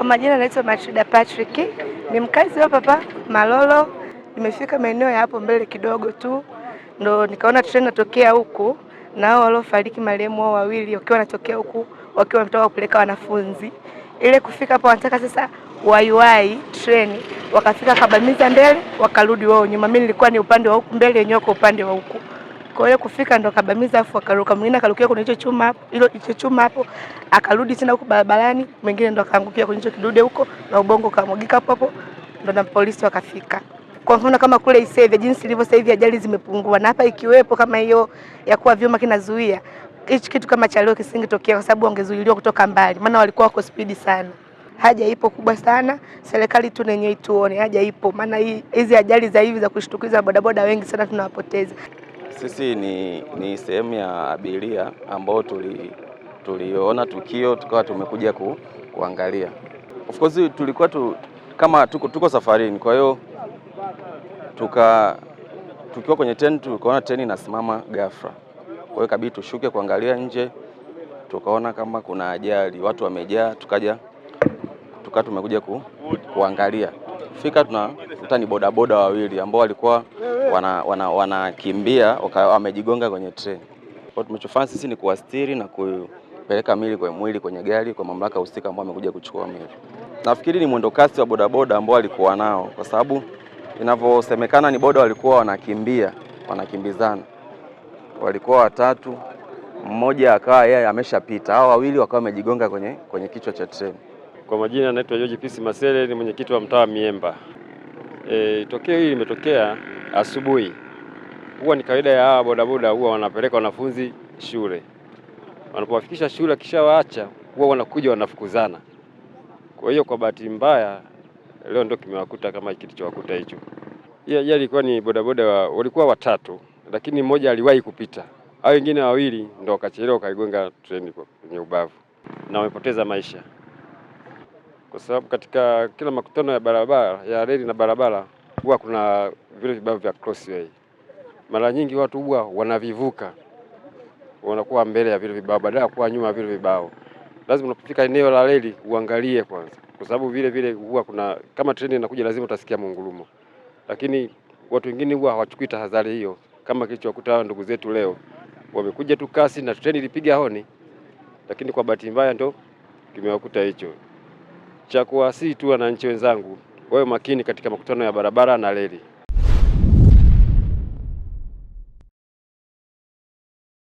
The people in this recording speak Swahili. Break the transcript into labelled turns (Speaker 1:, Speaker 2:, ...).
Speaker 1: majina naitwa Matrida Patrick, ni mkazi wa hapa Malolo. Nimefika maeneo ya hapo mbele kidogo tu ndo nikaona treni natokea huku, na hao waliofariki marehemu wao wawili wakiwa wanatokea huku wakiwa wanataka kupeleka wanafunzi. Ile kufika hapo wanataka sasa waiwai treni, wakafika kabamiza mbele wakarudi wao nyuma. Mimi nilikuwa ni upande wa huku mbele, yenyewe kwa upande wa huku. Kwa hiyo kufika ndo kabamiza, afu akaruka mwingine akarukia kwenye hicho chuma hapo, hicho chuma hapo, akarudi tena huko barabarani, mwingine ndo akaangukia kwenye hicho kidude huko na ubongo kamwagika hapo hapo, ndo na polisi wakafika. Kwa mfano kama kule Isevya jinsi ilivyo sasa hivi ajali zimepungua, na hapa ikiwepo kama hiyo ya kuwa vyuma kinazuia, hichi kitu kama cha leo kisingetokea, kwa sababu wangezuiliwa kutoka mbali, maana walikuwa wako spidi sana. Haja ipo kubwa sana, serikali tu yenyewe ituone, haja ipo, maana hizi ajali za hivi za kushtukiza bodaboda wengi sana tunawapoteza.
Speaker 2: Sisi ni sehemu ya abiria ambao tuliona tukio tukawa tumekuja kuangalia. Of course tulikuwa kama tuko safarini, kwa hiyo tukiwa kwenye treni tukaona treni inasimama ghafla. Kwa hiyo kabidi tushuke kuangalia nje, tukaona kama kuna ajali, watu wamejaa, tumekuja kuangalia. Fika tunakuta ni bodaboda wawili ambao walikuwa wanakimbia wamejigonga kwenye treni. Kwa tumechofanya sisi ni kuwastiri na kupeleka mwili kwenye gari kwa mamlaka husika ambao wamekuja kuchukua mwili. Nafikiri ni mwendo kasi wa bodaboda ambao walikuwa nao, kwa sababu inavyosemekana ni boda walikuwa wanakimbizana. Walikuwa watatu, mmoja akawa yeye ameshapita, hao wawili wakawa wamejigonga kwenye kichwa cha treni.
Speaker 3: Kwa majina naitwa George Peace Masele, ni mwenyekiti wa mtaa wa Miemba. Tokeo hili limetokea asubuhi. Huwa ni kawaida ya hawa bodaboda, huwa wanapeleka wanafunzi shule. Wanapowafikisha shule kisha waacha, huwa wanakuja wanafukuzana. Kwa hiyo kwa bahati mbaya leo ndio kimewakuta kama kilichowakuta hicho. Hii ajali ilikuwa ni bodaboda walikuwa watatu, lakini mmoja aliwahi kupita. Hao wengine wawili ndio wakachelewa wakaigonga treni kwenye ubavu na wamepoteza maisha. Kwa sababu katika kila makutano ya barabara ya reli na barabara huwa kuna vile vibao vya crossway. Mara nyingi watu huwa wanavivuka, wanakuwa mbele ya vile vibao badala ya kuwa nyuma ya vile vibao. Lazima unapofika eneo la reli uangalie kwanza, kwa sababu vile huwa kuna kama treni inakuja lazima utasikia mungurumo. Lakini watu wengine huwa hawachukui tahadhari hiyo, kama kilichowakuta hao ndugu zetu leo. Wamekuja tu kasi na treni ilipiga honi, lakini kwa bahati mbaya ndio kimewakuta hicho. Cha kuwasihi tu wananchi wenzangu wawe makini katika makutano ya barabara na reli.